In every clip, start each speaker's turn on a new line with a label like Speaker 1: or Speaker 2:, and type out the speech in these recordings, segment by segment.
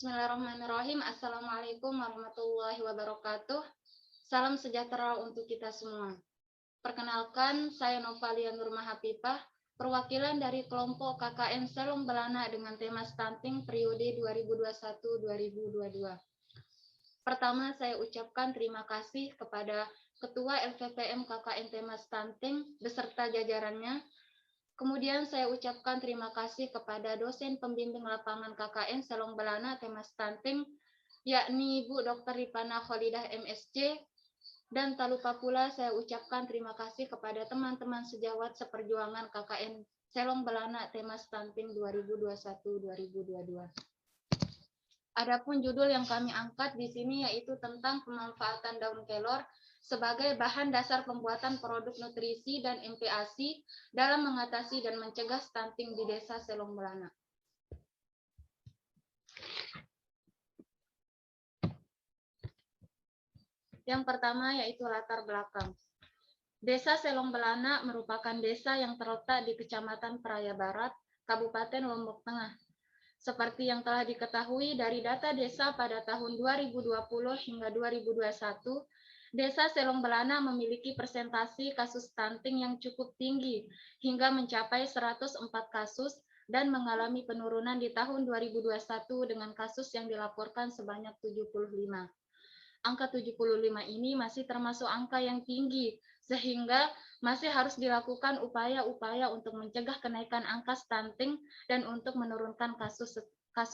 Speaker 1: Bismillahirrahmanirrahim. Assalamualaikum warahmatullahi wabarakatuh. Salam sejahtera untuk kita semua. Perkenalkan, saya Novalia Nur Mahapipah, perwakilan dari kelompok KKN Selong Belana dengan tema stunting periode 2021-2022. Pertama, saya ucapkan terima kasih kepada Ketua LVPM KKN tema stunting beserta jajarannya. Kemudian saya ucapkan terima kasih kepada dosen pembimbing lapangan KKN Selong Belana tema stunting, yakni Bu Dr. Ripana Kholidah MSc, dan tak lupa pula saya ucapkan terima kasih kepada teman-teman sejawat seperjuangan KKN Selong Belana tema stunting 2021-2022. Adapun judul yang kami angkat di sini yaitu tentang pemanfaatan daun kelor sebagai bahan dasar pembuatan produk nutrisi dan MPASI dalam mengatasi dan mencegah stunting di Desa Selong Belana. Yang pertama yaitu latar belakang. Desa Selong Belana merupakan desa yang terletak di Kecamatan Praia Barat, Kabupaten Lombok Tengah. Seperti yang telah diketahui dari data desa pada tahun 2020 hingga 2021, Desa Selong Belana memiliki persentase kasus stunting yang cukup tinggi hingga mencapai 104 kasus dan mengalami penurunan di tahun 2021 dengan kasus yang dilaporkan sebanyak 75. Angka 75 ini masih termasuk angka yang tinggi, sehingga masih harus dilakukan upaya-upaya untuk mencegah kenaikan angka stunting dan untuk menurunkan kasus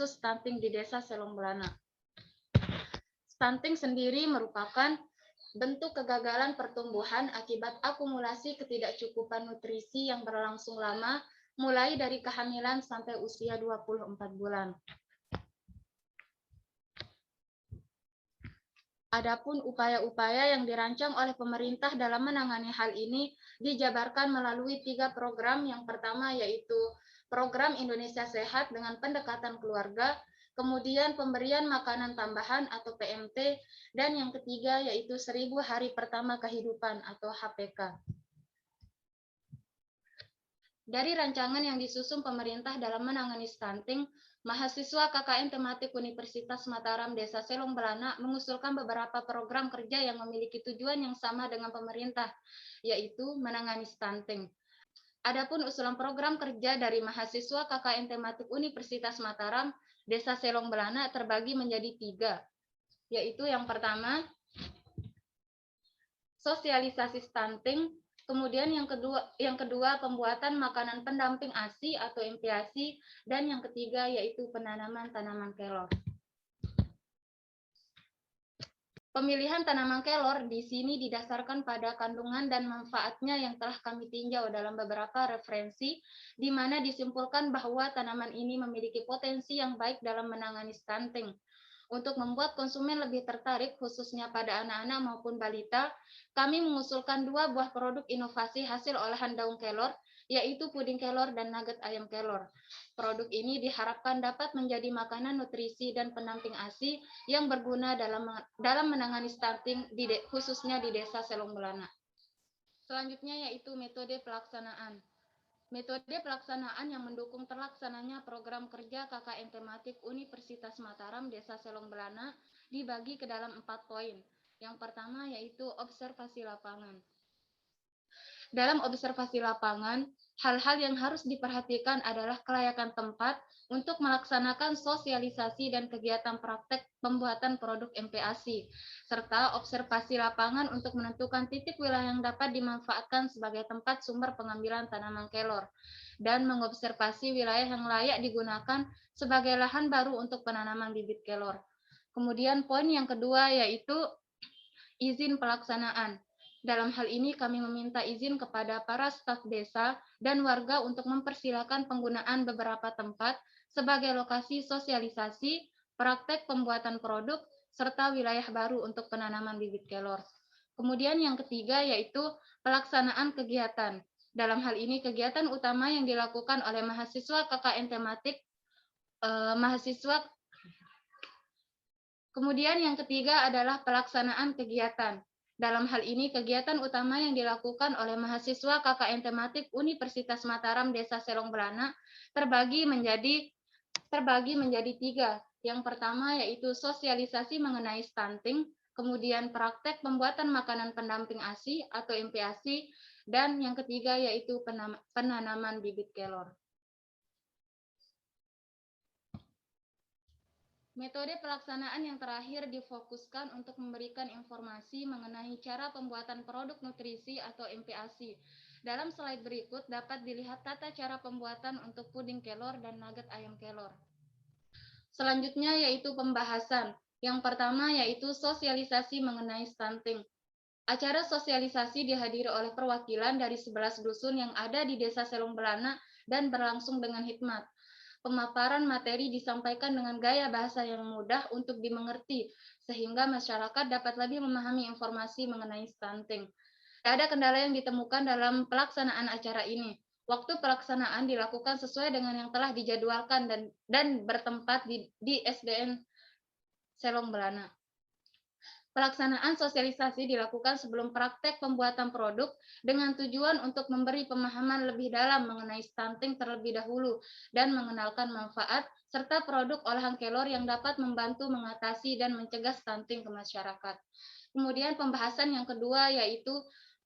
Speaker 1: stunting di Desa Selong Belana. Stunting sendiri merupakan bentuk kegagalan pertumbuhan akibat akumulasi ketidakcukupan nutrisi yang berlangsung lama, mulai dari kehamilan sampai usia 24 bulan. Adapun upaya-upaya yang dirancang oleh pemerintah dalam menangani hal ini dijabarkan melalui 3 program. Yang pertama yaitu Program Indonesia Sehat dengan pendekatan keluarga, kemudian pemberian makanan tambahan atau PMT, dan yang ketiga yaitu 1000 hari pertama kehidupan atau HPK. Dari rancangan yang disusun pemerintah dalam menangani stunting, mahasiswa KKN tematik Universitas Mataram Desa Selong Belana mengusulkan beberapa program kerja yang memiliki tujuan yang sama dengan pemerintah, yaitu menangani stunting. Adapun usulan program kerja dari mahasiswa KKN tematik Universitas Mataram Desa Selong Belana terbagi menjadi 3, yaitu yang pertama, sosialisasi stunting, kemudian yang kedua pembuatan makanan pendamping ASI atau MPASI, dan yang ketiga yaitu penanaman tanaman kelor. Pemilihan tanaman kelor di sini didasarkan pada kandungan dan manfaatnya yang telah kami tinjau dalam beberapa referensi, di mana disimpulkan bahwa tanaman ini memiliki potensi yang baik dalam menangani stunting. Untuk membuat konsumen lebih tertarik, khususnya pada anak-anak maupun balita, kami mengusulkan 2 buah produk inovasi hasil olahan daun kelor, yaitu puding kelor dan nugget ayam kelor. Produk ini diharapkan dapat menjadi makanan nutrisi dan pendamping ASI yang berguna dalam menangani stunting khususnya di Desa Selong Belana. Selanjutnya yaitu metode pelaksanaan. Metode pelaksanaan yang mendukung terlaksananya program kerja KKN tematik Universitas Mataram Desa Selong Belana dibagi ke dalam 4 poin. Yang pertama yaitu observasi lapangan. Dalam observasi lapangan, hal-hal yang harus diperhatikan adalah kelayakan tempat untuk melaksanakan sosialisasi dan kegiatan praktek pembuatan produk MPASI, serta observasi lapangan untuk menentukan titik wilayah yang dapat dimanfaatkan sebagai tempat sumber pengambilan tanaman kelor, dan mengobservasi wilayah yang layak digunakan sebagai lahan baru untuk penanaman bibit kelor. Kemudian poin yang kedua yaitu izin pelaksanaan. Dalam hal ini kami meminta izin kepada para staf desa dan warga untuk mempersilakan penggunaan beberapa tempat sebagai lokasi sosialisasi, praktek pembuatan produk, serta wilayah baru untuk penanaman bibit kelor. Kemudian yang ketiga yaitu pelaksanaan kegiatan. Dalam hal ini kegiatan utama yang dilakukan oleh mahasiswa KKN tematik, Kemudian yang ketiga adalah pelaksanaan kegiatan. Dalam hal ini, kegiatan utama yang dilakukan oleh mahasiswa KKN tematik Universitas Mataram Desa Selong Belana terbagi menjadi 3, Yang pertama yaitu sosialisasi mengenai stunting, kemudian praktek pembuatan makanan pendamping ASI atau MPASI, dan yang ketiga yaitu penanaman bibit kelor. Metode pelaksanaan yang terakhir difokuskan untuk memberikan informasi mengenai cara pembuatan produk nutrisi atau MPASI. Dalam slide berikut dapat dilihat tata cara pembuatan untuk puding kelor dan nugget ayam kelor. Selanjutnya yaitu pembahasan. Yang pertama yaitu sosialisasi mengenai stunting. Acara sosialisasi dihadiri oleh perwakilan dari 11 dusun yang ada di Desa Selong Belana dan berlangsung dengan hikmat. Pemaparan materi disampaikan dengan gaya bahasa yang mudah untuk dimengerti, sehingga masyarakat dapat lebih memahami informasi mengenai stunting. Tidak ada kendala yang ditemukan dalam pelaksanaan acara ini. Waktu pelaksanaan dilakukan sesuai dengan yang telah dijadwalkan dan bertempat di SDN Selong Belana. Pelaksanaan sosialisasi dilakukan sebelum praktek pembuatan produk dengan tujuan untuk memberi pemahaman lebih dalam mengenai stunting terlebih dahulu dan mengenalkan manfaat serta produk olahan kelor yang dapat membantu mengatasi dan mencegah stunting ke masyarakat. Kemudian pembahasan yang kedua yaitu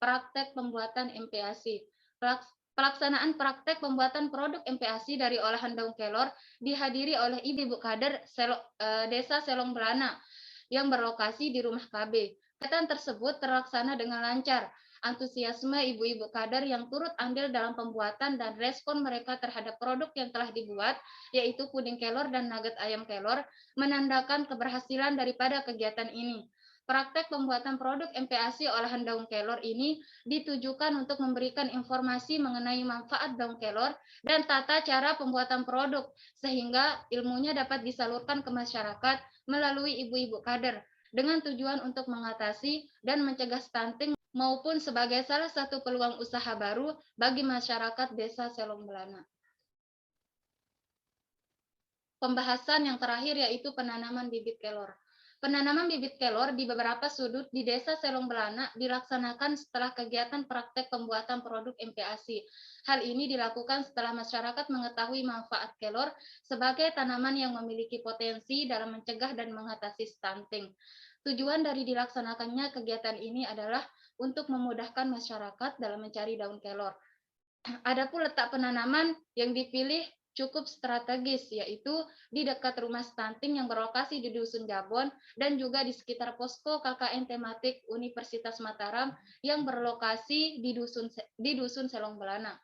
Speaker 1: praktek pembuatan MPASI. Pelaksanaan praktek pembuatan produk MPASI dari olahan daun kelor dihadiri oleh Ibu Kader Desa Selong Belana yang berlokasi di Rumah KB. Kegiatan tersebut terlaksana dengan lancar. Antusiasme ibu-ibu kader yang turut andil dalam pembuatan dan respon mereka terhadap produk yang telah dibuat, yaitu puding kelor dan nugget ayam kelor, menandakan keberhasilan daripada kegiatan ini. Praktek pembuatan produk MPASI olahan daun kelor ini ditujukan untuk memberikan informasi mengenai manfaat daun kelor dan tata cara pembuatan produk, sehingga ilmunya dapat disalurkan ke masyarakat melalui ibu-ibu kader dengan tujuan untuk mengatasi dan mencegah stunting maupun sebagai salah satu peluang usaha baru bagi masyarakat Desa Selong Belana. Pembahasan yang terakhir yaitu penanaman bibit kelor. Penanaman bibit kelor di beberapa sudut di Desa Selong Belana dilaksanakan setelah kegiatan praktek pembuatan produk MPASI. Hal ini dilakukan setelah masyarakat mengetahui manfaat kelor sebagai tanaman yang memiliki potensi dalam mencegah dan mengatasi stunting. Tujuan dari dilaksanakannya kegiatan ini adalah untuk memudahkan masyarakat dalam mencari daun kelor. Adapun letak penanaman yang dipilih cukup strategis, yaitu di dekat rumah stunting yang berlokasi di Dusun Jabon dan juga di sekitar posko KKN tematik Universitas Mataram yang berlokasi di Dusun Selong Belana.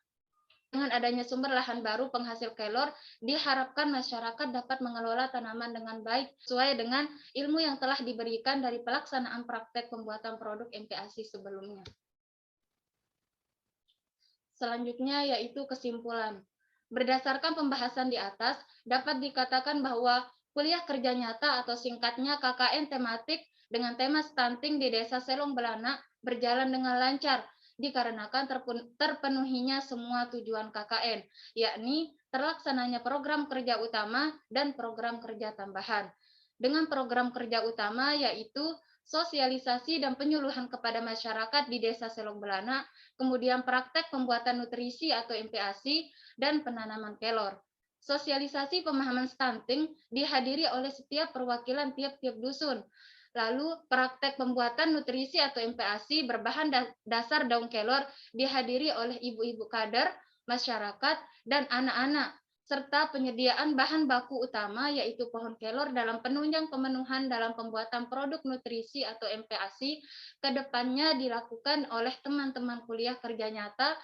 Speaker 1: Dengan adanya sumber lahan baru penghasil kelor, diharapkan masyarakat dapat mengelola tanaman dengan baik sesuai dengan ilmu yang telah diberikan dari pelaksanaan praktek pembuatan produk MPASI sebelumnya. Selanjutnya yaitu kesimpulan. Berdasarkan pembahasan di atas, dapat dikatakan bahwa kuliah kerja nyata atau singkatnya KKN tematik dengan tema stunting di Desa Selong Belana berjalan dengan lancar, dikarenakan terpenuhinya semua tujuan KKN, yakni terlaksananya program kerja utama dan program kerja tambahan. Dengan program kerja utama yaitu sosialisasi dan penyuluhan kepada masyarakat di Desa Selong Belana, kemudian praktek pembuatan nutrisi atau MPASI, dan penanaman kelor. Sosialisasi pemahaman stunting dihadiri oleh setiap perwakilan tiap-tiap dusun. Lalu praktek pembuatan nutrisi atau MPASI berbahan dasar daun kelor dihadiri oleh ibu-ibu kader, masyarakat, dan anak-anak, serta penyediaan bahan baku utama yaitu pohon kelor dalam penunjang pemenuhan dalam pembuatan produk nutrisi atau MPASI kedepannya dilakukan oleh teman-teman kuliah kerja nyata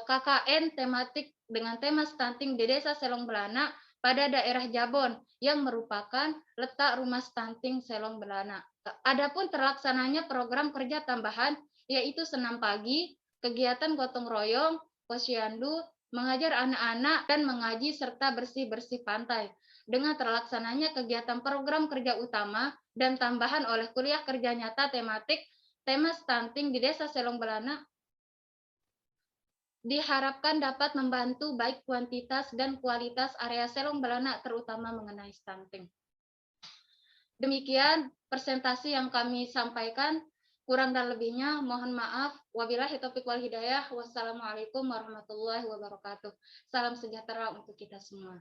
Speaker 1: KKN tematik dengan tema stunting di Desa Selong Belana pada daerah Jabon yang merupakan letak rumah stunting Selong Belana. Adapun terlaksananya program kerja tambahan yaitu senam pagi, kegiatan gotong royong, posyandu, mengajar anak-anak, dan mengaji serta bersih-bersih pantai. Dengan terlaksananya kegiatan program kerja utama dan tambahan oleh kuliah kerja nyata tematik tema stunting di Desa Selong Belana diharapkan dapat membantu baik kuantitas dan kualitas area Selong Belana terutama mengenai stunting. Demikian presentasi yang kami sampaikan. Kurang dan lebihnya mohon maaf. Wabillahi taufiq wal hidayah. Wassalamualaikum warahmatullahi wabarakatuh. Salam sejahtera untuk kita semua.